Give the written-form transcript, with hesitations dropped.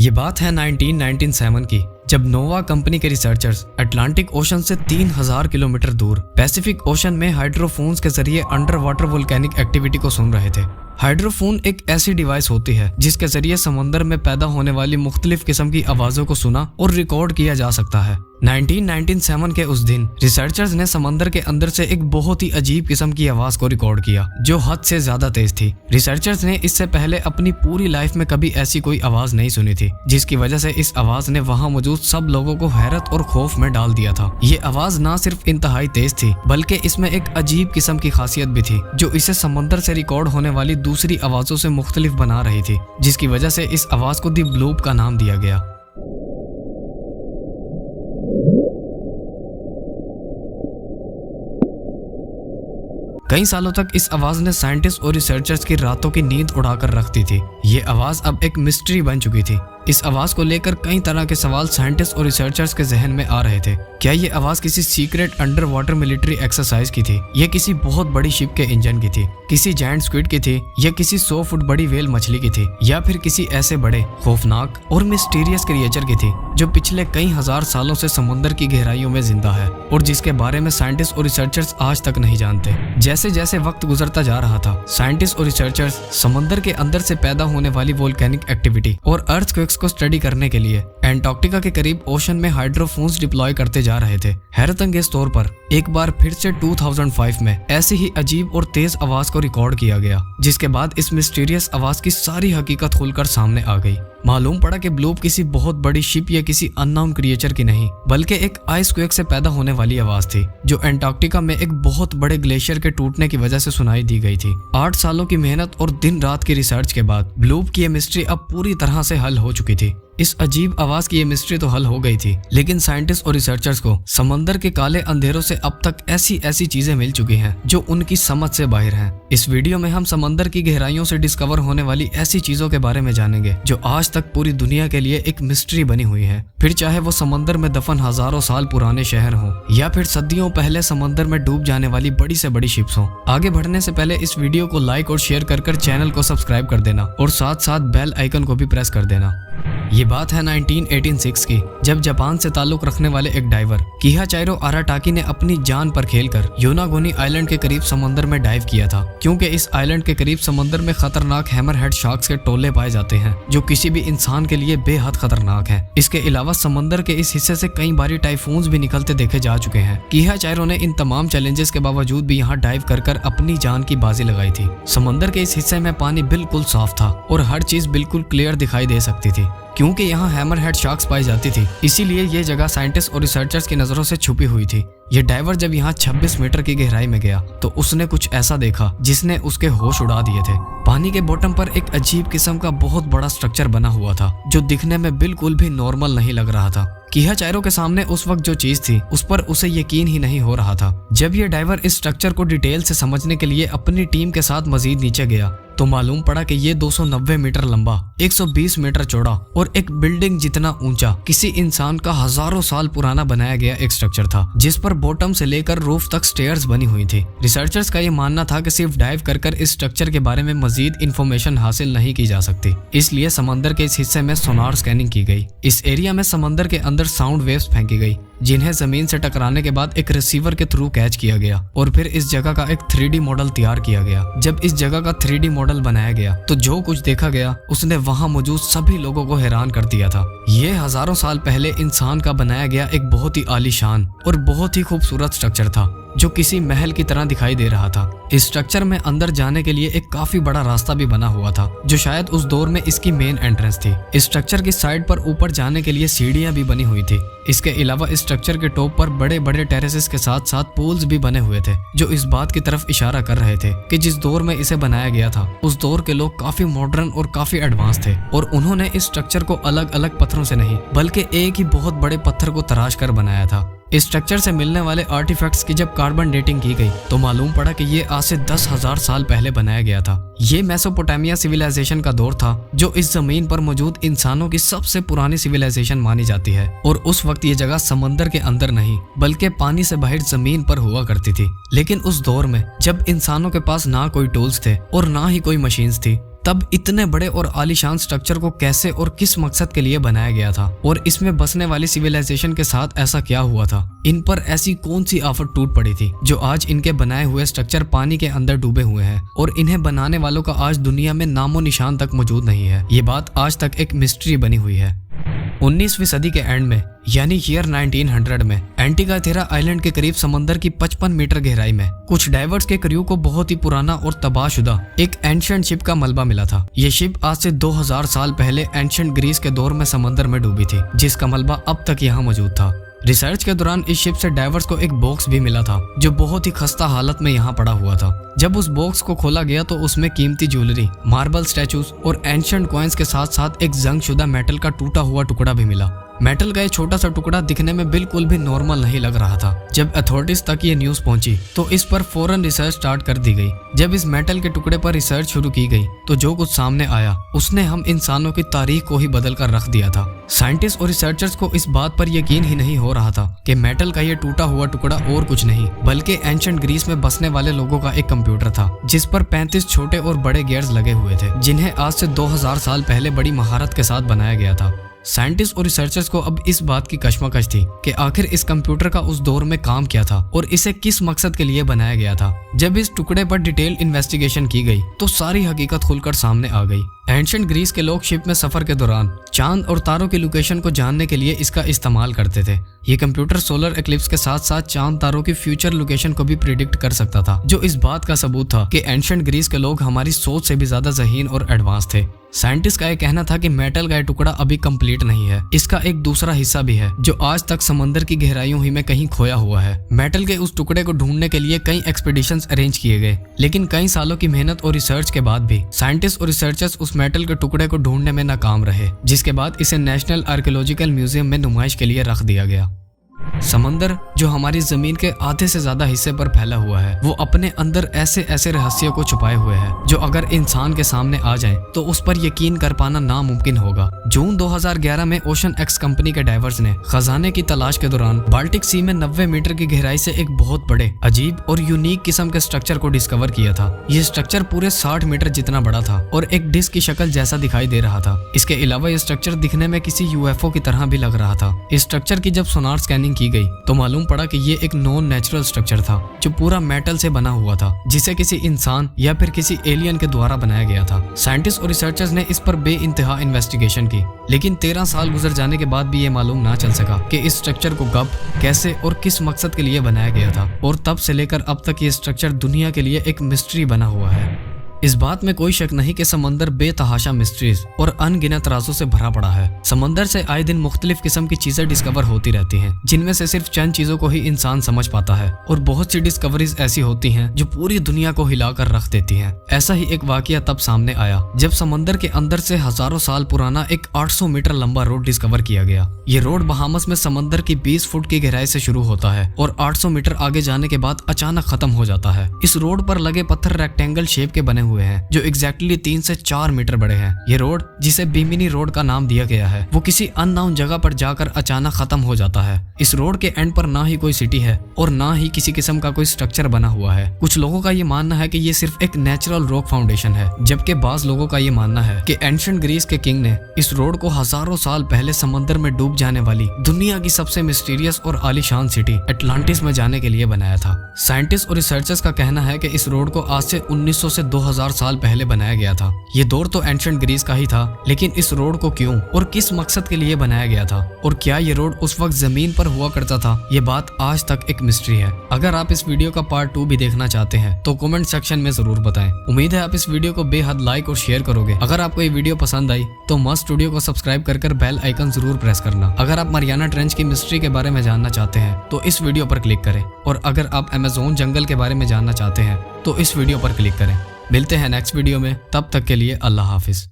ये बात है 1997 की, जब नोवा कंपनी के रिसर्चर्स अटलांटिक ओशन से 3000 किलोमीटर दूर पैसिफिक ओशन में हाइड्रोफोन्स के जरिए अंडर वाटर वोल्केनिक एक्टिविटी को सुन रहे थे। हाइड्रोफोन एक ऐसी डिवाइस होती है जिसके जरिए समंदर में पैदा होने वाली मुख्तलिफ किस्म की आवाजों को सुना और रिकॉर्ड किया जा सकता है। 1997 के उस दिन रिसर्चर्स ने समंदर के अंदर से एक बहुत ही अजीब किस्म की आवाज को रिकॉर्ड किया जो हद से ज्यादा तेज थी। रिसर्चर्स ने इससे पहले अपनी पूरी लाइफ में कभी ऐसी कोई आवाज नहीं सुनी थी, जिसकी वजह से इस आवाज ने वहां मौजूद सब लोगों को हैरत और खौफ में डाल दिया था। ये आवाज ना सिर्फ इंतहाई तेज थी बल्कि इसमें एक अजीब किस्म की खासियत भी थी जो इसे समंदर से रिकॉर्ड होने वाली दूसरी आवाजों से मुख्तलिफ बना रही थी, जिसकी वजह से इस आवाज को दी ब्लूप का नाम दिया गया। कई सालों तक इस आवाज ने साइंटिस्ट और रिसर्चर्स की रातों की नींद उड़ाकर रखती थी। ये आवाज अब एक मिस्ट्री बन चुकी थी। इस आवाज को लेकर कई तरह के सवाल साइंटिस्ट और रिसर्चर्स के जहन में आ रहे थे। क्या ये आवाज किसी secret under water military exercise की थी, या किसी बहुत बड़ी शिप के इंजन की थी, किसी जायंट स्क्विड की थी, या किसी 100 फुट बड़ी व्हेल मछली की थी, या फिर किसी ऐसे बड़े खौफनाक और मिस्टीरियस क्रिएचर की थी जो पिछले कई हजार सालों से समुद्र की गहराइयों में जिंदा है और जिसके बारे में साइंटिस्ट और रिसर्चर्स आज तक नहीं जानते। जैसे जैसे वक्त गुजरता जा रहा था, साइंटिस्ट और रिसर्चर्स समंदर के अंदर से पैदा होने वाली वोल्केनिक एक्टिविटी और अर्थक्वेक्स को स्टडी करने के लिए एंटार्क्टिका के करीब ओशन में हाइड्रोफोन्स डिप्लॉय करते जा रहे थे। हैरतअंगेज तौर पर एक बार फिर से 2005 में ऐसी ही अजीब और तेज आवाज को रिकॉर्ड किया गया, जिसके बाद इस मिस्टीरियस आवाज की सारी हकीकत खुलकर सामने आ गई। मालूम पड़ा कि ब्लूप किसी बहुत बड़ी शिप या किसी अननोन क्रिएचर की नहीं बल्कि एक आइस क्वेक से पैदा होने वाली आवाज थी जो एंटार्क्टिका में एक बहुत बड़े ग्लेशियर के टूटने की वजह से सुनाई दी गई थी। 8 सालों की मेहनत और दिन रात की रिसर्च के बाद ब्लूप की यह मिस्ट्री अब पूरी तरह से हल हो चुकी थी। इस अजीब आवाज की ये मिस्ट्री तो हल हो गई थी, लेकिन साइंटिस्ट और रिसर्चर्स को समंदर के काले अंधेरों से अब तक ऐसी चीजें मिल चुकी हैं जो उनकी समझ से बाहर हैं। इस वीडियो में हम समंदर की गहराइयों से डिस्कवर होने वाली ऐसी चीजों के बारे में जानेंगे जो आज तक पूरी दुनिया के लिए एक मिस्ट्री बनी हुई है, फिर चाहे वो समंदर में दफन हजारों साल पुराने शहर हों या फिर सदियों पहले समंदर में डूब जाने वाली बड़ी से बड़ी शिप्स हों। आगे बढ़ने से पहले इस वीडियो को लाइक और शेयर कर चैनल को सब्सक्राइब कर देना और साथ साथ बेल आइकन को भी प्रेस कर देना। ये बात है 1986 की, जब जापान से ताल्लुक रखने वाले एक डाइवर किहाचाइरो अराटाकी ने अपनी जान पर खेलकर योनागोनी आइलैंड के करीब समंदर में डाइव किया था, क्योंकि इस आइलैंड के करीब समंदर में खतरनाक हैमरहेड शार्क्स के टोले पाए जाते हैं जो किसी भी इंसान के लिए बेहद खतरनाक है। इसके अलावा समंदर के इस हिस्से से कई बारी टाइफून्स भी निकलते देखे जा चुके हैं। किहाचाइरो ने इन तमाम चैलेंजेस के बावजूद भी यहाँ डाइव कर अपनी जान की बाजी लगाई थी। समंदर के इस हिस्से में पानी बिल्कुल साफ था और हर चीज बिल्कुल क्लियर दिखाई दे सकती थी, क्योंकि यहाँ हैमरहेड शार्क्स पाई जाती थी। इसीलिए ये जगह साइंटिस्ट और रिसर्चर्स की नजरों से छुपी हुई थी। ये डाइवर जब यहाँ 26 मीटर की गहराई में गया तो उसने कुछ ऐसा देखा जिसने उसके होश उड़ा दिए थे। पानी के बॉटम पर एक अजीब किस्म का बहुत बड़ा स्ट्रक्चर बना हुआ था जो दिखने में बिल्कुल भी नॉर्मल नहीं लग रहा था। किहाचाइरो के सामने उस वक्त जो चीज थी उस पर उसे यकीन ही नहीं हो रहा था। जब ये डाइवर इस स्ट्रक्चर को डिटेल से समझने के लिए अपनी टीम के साथ मजीद नीचे गया तो मालूम पड़ा कि ये 290 मीटर लंबा, 120 मीटर चौड़ा और एक बिल्डिंग जितना ऊंचा किसी इंसान का हजारों साल पुराना बनाया गया एक स्ट्रक्चर था, जिस पर बॉटम से लेकर रूफ तक स्टेयर्स बनी हुई थी। रिसर्चर्स का ये मानना था कि सिर्फ डाइव कर इस स्ट्रक्चर के बारे में मजीद इंफॉर्मेशन हासिल नहीं की जा सकती, इसलिए समंदर के इस हिस्से में सोनार स्कैनिंग की गई। इस एरिया में समंदर के अंदर साउंड वेव्स फेंकी गई जिन्हें जमीन से टकराने के बाद एक रिसीवर के थ्रू कैच किया गया और फिर इस जगह का एक 3D मॉडल तैयार किया गया। जब इस जगह का 3D मॉडल बनाया गया तो जो कुछ देखा गया उसने वहां मौजूद सभी लोगों को हैरान कर दिया था। ये हजारों साल पहले इंसान का बनाया गया एक बहुत ही आलीशान और बहुत ही खूबसूरत स्ट्रक्चर था जो किसी महल की तरह दिखाई दे रहा था। इस स्ट्रक्चर में अंदर जाने के लिए एक काफी बड़ा रास्ता भी बना हुआ था जो शायद उस दौर में इसकी मेन एंट्रेंस थी। इस स्ट्रक्चर की साइड पर ऊपर जाने के लिए सीढ़ियां भी बनी हुई थी। इसके अलावा इस स्ट्रक्चर के टॉप पर बड़े बड़े टेरेसेस के साथ साथ पूल्स भी बने हुए थे जो इस बात की तरफ इशारा कर रहे थे कि जिस दौर में इसे बनाया गया था उस दौर के लोग काफी मॉडर्न और काफी एडवांस थे और उन्होंने इस स्ट्रक्चर को अलग अलग पत्थरों से नहीं बल्कि एक ही बहुत बड़े पत्थर को तराश कर बनाया था। इस स्ट्रक्चर से मिलने वाले आर्टिफैक्ट्स की जब कार्बन डेटिंग की गई तो मालूम पड़ा कि ये आज से 10,000 साल पहले बनाया गया था। ये मेसोपोटामिया सिविलाइजेशन का दौर था जो इस जमीन पर मौजूद इंसानों की सबसे पुरानी सिविलाइजेशन मानी जाती है और उस वक्त ये जगह समंदर के अंदर नहीं बल्कि पानी से बाहर जमीन पर हुआ करती थी। लेकिन उस दौर में जब इंसानों के पास ना कोई टूल्स थे और ना ही कोई मशीन्स थी तब इतने बड़े और आलीशान स्ट्रक्चर को कैसे और किस मकसद के लिए बनाया गया था और इसमें बसने वाली सिविलाइजेशन के साथ ऐसा क्या हुआ था। इन पर ऐसी कौन सी आफत टूट पड़ी थी जो आज इनके बनाए हुए स्ट्रक्चर पानी के अंदर डूबे हुए हैं और इन्हें बनाने वालों का आज दुनिया में नामो निशान तक मौजूद नहीं है। ये बात आज तक एक मिस्ट्री बनी हुई है। 19वीं सदी के एंड में यानी ईयर 1900 में एंटीगा थेरा आइलैंड के करीब समंदर की 55 मीटर गहराई में कुछ डाइवर्स के क्रू को बहुत ही पुराना और तबाहशुदा एक एंशिएंट शिप का मलबा मिला था। ये शिप आज से 2000 साल पहले एंशिएंट ग्रीस के दौर में समंदर में डूबी थी, जिसका मलबा अब तक यहाँ मौजूद था। रिसर्च के दौरान इस शिप से डाइवर्स को एक बॉक्स भी मिला था जो बहुत ही खस्ता हालत में यहाँ पड़ा हुआ था। जब उस बॉक्स को खोला गया तो उसमें कीमती ज्वेलरी, मार्बल स्टैचूज और एंशिएंट कॉइन्स के साथ साथ एक जंगशुदा मेटल का टूटा हुआ टुकड़ा भी मिला। मेटल का ये छोटा सा टुकड़ा दिखने में बिल्कुल भी नॉर्मल नहीं लग रहा था। जब अथॉरिटीज तक ये न्यूज पहुंची तो इस पर फौरन रिसर्च स्टार्ट कर दी गई। जब इस मेटल के टुकड़े पर रिसर्च शुरू की गई तो जो कुछ सामने आया उसने हम इंसानों की तारीख को ही बदल कर रख दिया था। साइंटिस्ट और रिसर्चर्स को इस बात पर यकीन ही नहीं हो रहा था कि मेटल का ये टूटा हुआ टुकड़ा और कुछ नहीं बल्कि एंशिएंट ग्रीस में बसने वाले लोगों का एक कंप्यूटर था, जिस पर 35 छोटे और बड़े गियर्स लगे हुए थे, जिन्हें आज से 2000 साल पहले बड़ी महारत के साथ बनाया गया था। साइंटिस्ट और रिसर्चर्स को अब इस बात की कशमकश थी कि आखिर इस कंप्यूटर का उस दौर में काम क्या था और इसे किस मकसद के लिए बनाया गया था। जब इस टुकड़े पर डिटेल इन्वेस्टिगेशन की गई तो सारी हकीकत खुलकर सामने आ गई। एंशिएंट ग्रीस के लोग शिप में सफर के दौरान चांद और तारों की लोकेशन को जानने के लिए इसका इस्तेमाल करते थे। ये कंप्यूटर सोलर एक्लिप्स के साथ साथ चांद तारों की फ्यूचर लोकेशन को भी प्रिडिक्ट कर सकता था, जो इस बात का सबूत था कि एंशिएंट ग्रीस के लोग हमारी सोच से भी ज्यादा ज़हीन और एडवांस थे। साइंटिस्ट का यह कहना था कि मेटल का यह टुकड़ा अभी कंप्लीट नहीं है, इसका एक दूसरा हिस्सा भी है जो आज तक समंदर की गहराइयों ही में कहीं खोया हुआ है। मेटल के उस टुकड़े को ढूंढने के लिए कई एक्सपीडिशंस अरेंज किए गए, लेकिन कई सालों की मेहनत और रिसर्च के बाद भी साइंटिस्ट और रिसर्चर्स उस मेटल के टुकड़े को ढूंढने में नाकाम रहे, जिसके बाद इसे नेशनल आर्कियोलॉजिकल म्यूजियम में नुमाइश के लिए रख दिया गया। समंदर जो हमारी जमीन के आधे से ज्यादा हिस्से पर फैला हुआ है, वो अपने अंदर ऐसे ऐसे रहस्यों को छुपाए हुए है जो अगर इंसान के सामने आ जाए तो उस पर यकीन कर पाना नामुमकिन होगा। जून 2011 में ओशन एक्स कंपनी के डाइवर्स ने खजाने की तलाश के दौरान बाल्टिक सी में 90 मीटर की गहराई से एक बहुत बड़े, अजीब और यूनिक किस्म के स्ट्रक्चर को डिस्कवर किया था। ये स्ट्रक्चर पूरे 60 मीटर जितना बड़ा था और एक डिस्क की शक्ल जैसा दिखाई दे रहा था। इसके अलावा ये स्ट्रक्चर दिखने में किसी यूएफओ की तरह भी लग रहा था। इस स्ट्रक्चर की जब सोनार स्कैनिंग की गई तो मालूम पड़ा कि ये एक नॉन नेचुरल स्ट्रक्चर था जो पूरा मेटल से बना हुआ था, जिसे किसी इंसान या फिर किसी एलियन के द्वारा बनाया गया था। साइंटिस्ट और रिसर्चर्स ने इस पर बेइंतहा इन्वेस्टिगेशन की, लेकिन 13 साल गुजर जाने के बाद भी ये मालूम ना चल सका कि इस स्ट्रक्चर को कब, कैसे और किस मकसद के लिए बनाया गया था। और तब से लेकर अब तक ये स्ट्रक्चर दुनिया के लिए एक मिस्ट्री बना हुआ है। इस बात में कोई शक नहीं कि समंदर बेतहाशा मिस्ट्रीज और अनगिनत राजों से भरा पड़ा है। समंदर से आए दिन मुख्तलिफ किस्म की चीजें डिस्कवर होती रहती हैं, जिनमें से सिर्फ चंद चीजों को ही इंसान समझ पाता है और बहुत सी डिस्कवरीज ऐसी होती हैं जो पूरी दुनिया को हिलाकर रख देती हैं। ऐसा ही एक वाकया तब सामने आया जब समंदर के अंदर से हजारों साल पुराना एक 800 मीटर लंबा रोड डिस्कवर किया गया। ये रोड बहामस में समंदर की 20 फुट की गहराई से शुरू होता है और 800 मीटर आगे जाने के बाद अचानक खत्म हो जाता है। इस रोड पर लगे पत्थर रेक्टेंगल शेप के बने हुए हैं जो एग्जैक्टली 3 से 4 मीटर बड़े हैं। ये रोड, जिसे बीमिनी रोड का नाम दिया गया है, वो किसी अननोन जगह पर जाकर अचानक खत्म हो जाता है। इस रोड के एंड पर ना ही कोई सिटी है और ना ही किसी किस्म का कोई स्ट्रक्चर बना हुआ है। कुछ लोगों का ये मानना है कि ये सिर्फ एक नेचुरल रॉक फाउंडेशन है, जबकि बाज लोगों का ये मानना है कि एंशिएंट ग्रीस के किंग ने इस रोड को हजारों साल पहले समंदर में डूब जाने वाली दुनिया की सबसे मिस्टीरियस और आलीशान सिटी एटलांटिस में जाने के लिए बनाया था। साइंटिस्ट और रिसर्चर्स का कहना है कि इस रोड को आज से 1900 से 2000 साल पहले बनाया गया था। ये दौर तो एंशिएंट ग्रीस का ही था, लेकिन इस रोड को क्यों और किस मकसद के लिए बनाया गया था और क्या ये रोड उस वक्त जमीन पर हुआ करता था, ये बात आज तक एक मिस्ट्री है। अगर आप इस वीडियो का पार्ट 2 भी देखना चाहते हैं तो कमेंट सेक्शन में जरूर बताएं। उम्मीद है आप इस वीडियो को बेहद लाइक और शेयर करोगे। अगर आपको ये वीडियो पसंद आई तो मस्ट स्टूडियो को सब्सक्राइब कर बेल आइकन जरूर प्रेस करना। अगर आप मारियाना ट्रेंच की मिस्ट्री के बारे में जानना चाहते हैं तो इस वीडियो पर क्लिक करें, और अगर आप अमेज़न जंगल के बारे में जानना चाहते हैं तो इस वीडियो पर क्लिक करें। मिलते हैं नेक्स्ट वीडियो में, तब तक के लिए अल्लाह हाफिज।